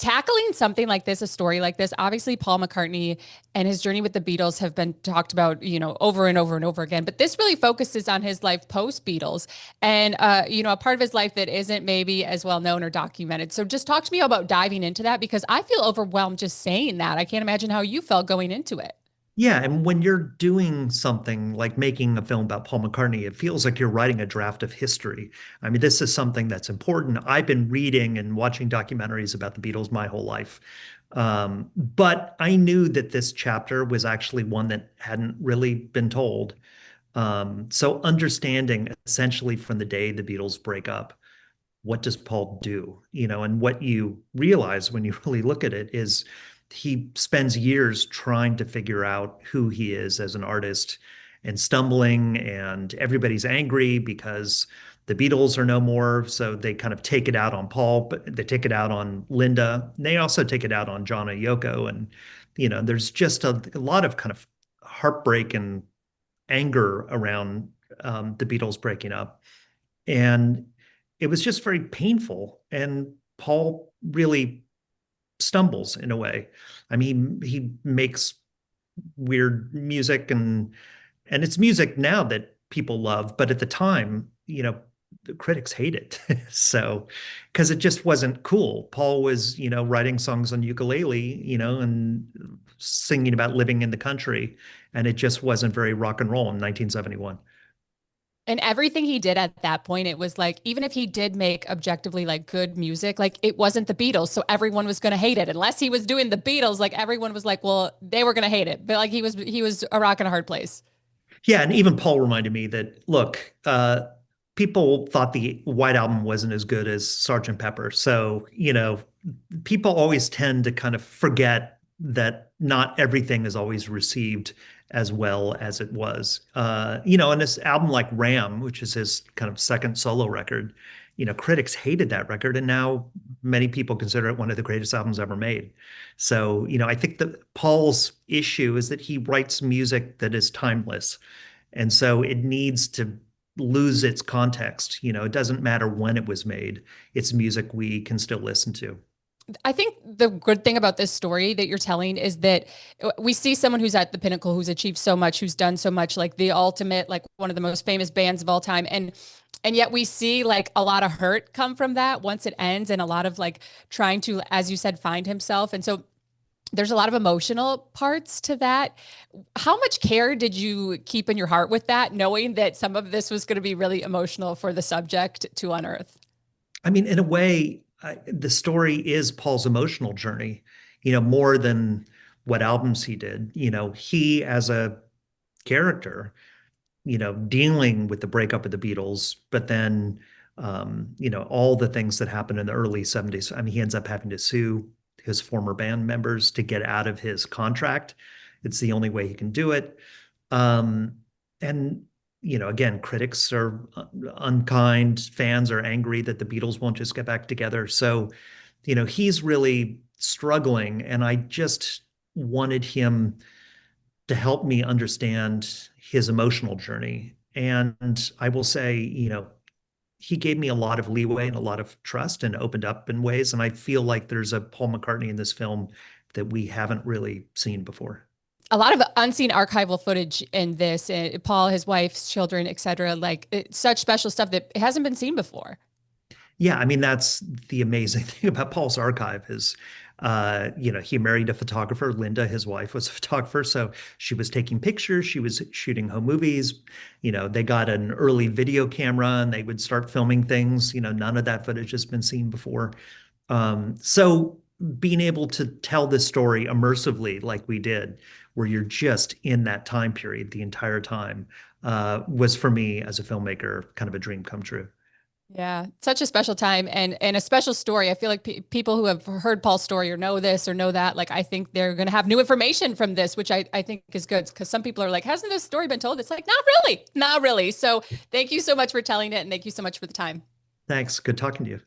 tackling something like this, a story like this, obviously Paul McCartney and his journey with the Beatles have been talked about, over and over and over again. But this really focuses on his life post Beatles and, a part of his life that isn't maybe as well known or documented. So just talk to me about diving into that because I feel overwhelmed just saying that. I can't imagine how you felt going into it. Yeah, and when you're doing something like making a film about Paul McCartney, it feels like you're writing a draft of history. I mean, this is something that's important. I've been reading and watching documentaries about the Beatles my whole life. But I knew that this chapter was actually one that hadn't really been told. So understanding essentially from the day the Beatles break up, what does Paul do? And what you realize when you really look at it is he spends years trying to figure out who he is as an artist and stumbling, and everybody's angry because the Beatles are no more. So they kind of take it out on Paul, but they take it out on Linda. They also take it out on John and Yoko. And, there's just a lot of kind of heartbreak and anger around the Beatles breaking up. And it was just very painful. And Paul really stumbles in a way. I mean, he makes weird music and it's music now that people love, but at the time, the critics hate it. So, because it just wasn't cool. Paul was, writing songs on ukulele, and singing about living in the country, and it just wasn't very rock and roll in 1971. And everything he did at that point, it was like, even if he did make objectively like good music, like it wasn't the Beatles. So everyone was going to hate it unless he was doing the Beatles. Like everyone was like, well, they were going to hate it. But like he was a rock and a hard place. Yeah, and even Paul reminded me that look, people thought the White Album wasn't as good as Sergeant Pepper. So, people always tend to kind of forget that not everything is always received as well as it was. And this album like Ram, which is his kind of second solo record, critics hated that record, and now many people consider it one of the greatest albums ever made. So, I think that Paul's issue is that he writes music that is timeless. And so it needs to lose its context. It doesn't matter when it was made. It's music we can still listen to. I think the good thing about this story that you're telling is that we see someone who's at the pinnacle, who's achieved so much, who's done so much, like the ultimate, like one of the most famous bands of all time. And yet we see like a lot of hurt come from that once it ends and a lot of like trying to, as you said, find himself. And so there's a lot of emotional parts to that. How much care did you keep in your heart with that, knowing that some of this was going to be really emotional for the subject to unearth? I mean, in a way, the story is Paul's emotional journey, more than what albums he did. He as a character, dealing with the breakup of the Beatles, but then, all the things that happened in the early 70s. I mean, he ends up having to sue his former band members to get out of his contract. It's the only way he can do it. And again, critics are unkind, fans are angry that the Beatles won't just get back together. So, he's really struggling, and I just wanted him to help me understand his emotional journey. And I will say, he gave me a lot of leeway and a lot of trust and opened up in ways. And I feel like there's a Paul McCartney in this film that we haven't really seen before. A lot of unseen archival footage in this, Paul, his wife's children, et cetera, like it's such special stuff that it hasn't been seen before. Yeah, I mean, that's the amazing thing about Paul's archive is, he married a photographer. Linda, his wife, was a photographer. So she was taking pictures. She was shooting home movies. They got an early video camera and they would start filming things. None of that footage has been seen before. So being able to tell this story immersively like we did, where you're just in that time period the entire time, was for me as a filmmaker kind of a dream come true. Yeah, such a special time and a special story. I feel like people who have heard Paul's story or know this or know that, like I think they're going to have new information from this, which I think is good because some people are like, hasn't this story been told? It's like, not really, not really. So thank you so much for telling it and thank you so much for the time. Thanks. Good talking to you.